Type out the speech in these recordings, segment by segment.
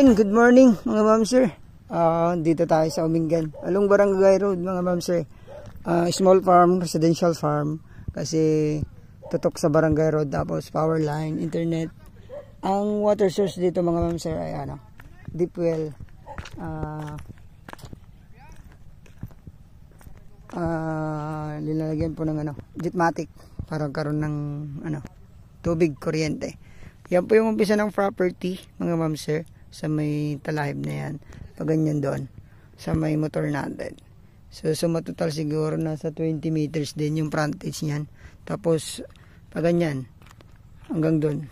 Good morning mga ma'am sir. Dito tayo sa Umingan, Along Barangay Road mga ma'am sir. Small farm, residential farm. Kasi tutok sa Barangay Road, tapos power line, internet. Ang water source dito mga ma'am sir ay deep well. Linalagyan po ng Jetmatic para karon ng tubig, kuryente. Yan po yung umpisa ng property mga ma'am sir, sa may talahib na yan, pag ganyan doon sa may motor natin. So matotal siguro nasa 20 meters din yung frontage niyan, tapos pag ganyan hanggang doon.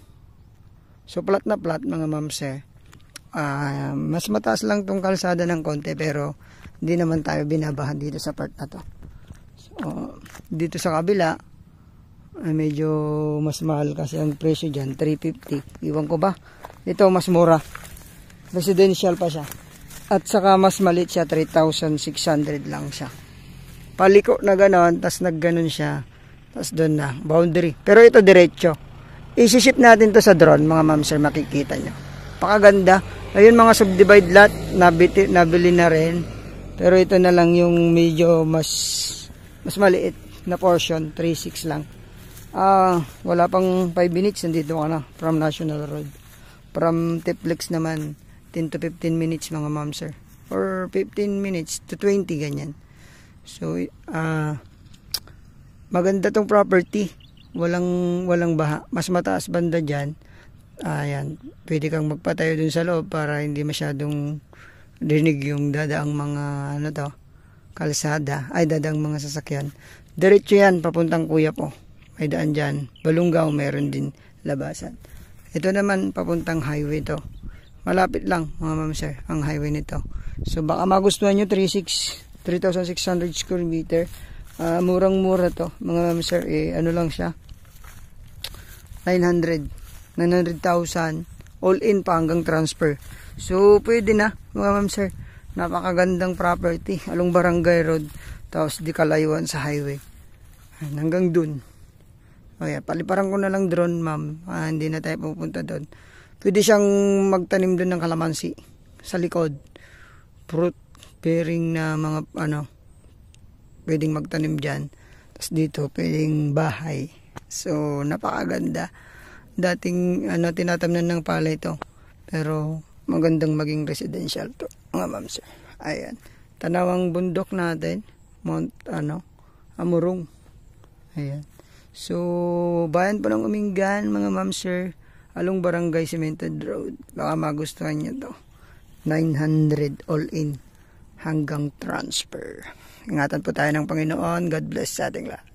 So plat na plat mga ma'am sir. Mas mataas lang tong kalsada ng konti, pero hindi naman tayo binabahan dito sa part na to. So dito sa kabila ay medyo mas mahal kasi ang presyo dyan, 350. Iwan ko ba? Ito mas mura. Residential pa siya. At saka mas maliit siya, 3,600 lang siya. Paliko na gano'n, tas nagganon siya. Tas doon na, boundary. Pero ito diretso. Isi-ship natin to sa drone, mga ma'am sir, makikita nyo. Pakaganda. Ayun mga subdivide lot, nabili na rin. Pero ito na lang yung medyo mas maliit na portion, 3,600 lang. Wala pang 5 minutes nandito ka na from National Road. From Tiplex naman 10 to 15 minutes mga ma'am sir, or 15 minutes to 20 ganyan. So maganda tong property, walang baha. Mas mataas banda dyan. Ayan, pwede kang magpatayo dun sa loob para hindi masyadong dinig yung dadaang mga kalsada, ay dadaang mga sasakyan. Diretso yan papuntang Kuya po. May daan dyan. Balungaw meron din labasan. Ito naman papuntang highway to. Malapit lang mga ma'am sir ang highway nito. So baka magustuhan nyo, 3,600 square meter. Murang-mura to mga ma'am sir. Ano lang siya, 900,000 all in pa hanggang transfer. So pwede na mga ma'am sir. Napakagandang property along Barangay Road, tapos di kalayuan sa highway. Hanggang dun. Paliparan ko na lang drone ma'am, hindi na tayo pupunta doon. Pwede siyang magtanim doon ng kalamansi sa likod, fruit bearing na mga pwedeng magtanim dyan. Tapos dito pwedeng bahay. So napakaganda. Dating tinatamnan ng palay to, pero magandang maging residential to mga ma'am sir. Ayan, tanawang bundok natin, Mount Amurong. Ayan. So, bayan po ng Umingan, mga ma'am sir, along Barangay Cemented Road. Baka magustuhan nyo to. 900 all in hanggang transfer. Ingatan po tayo ng Panginoon. God bless sa ating lahat.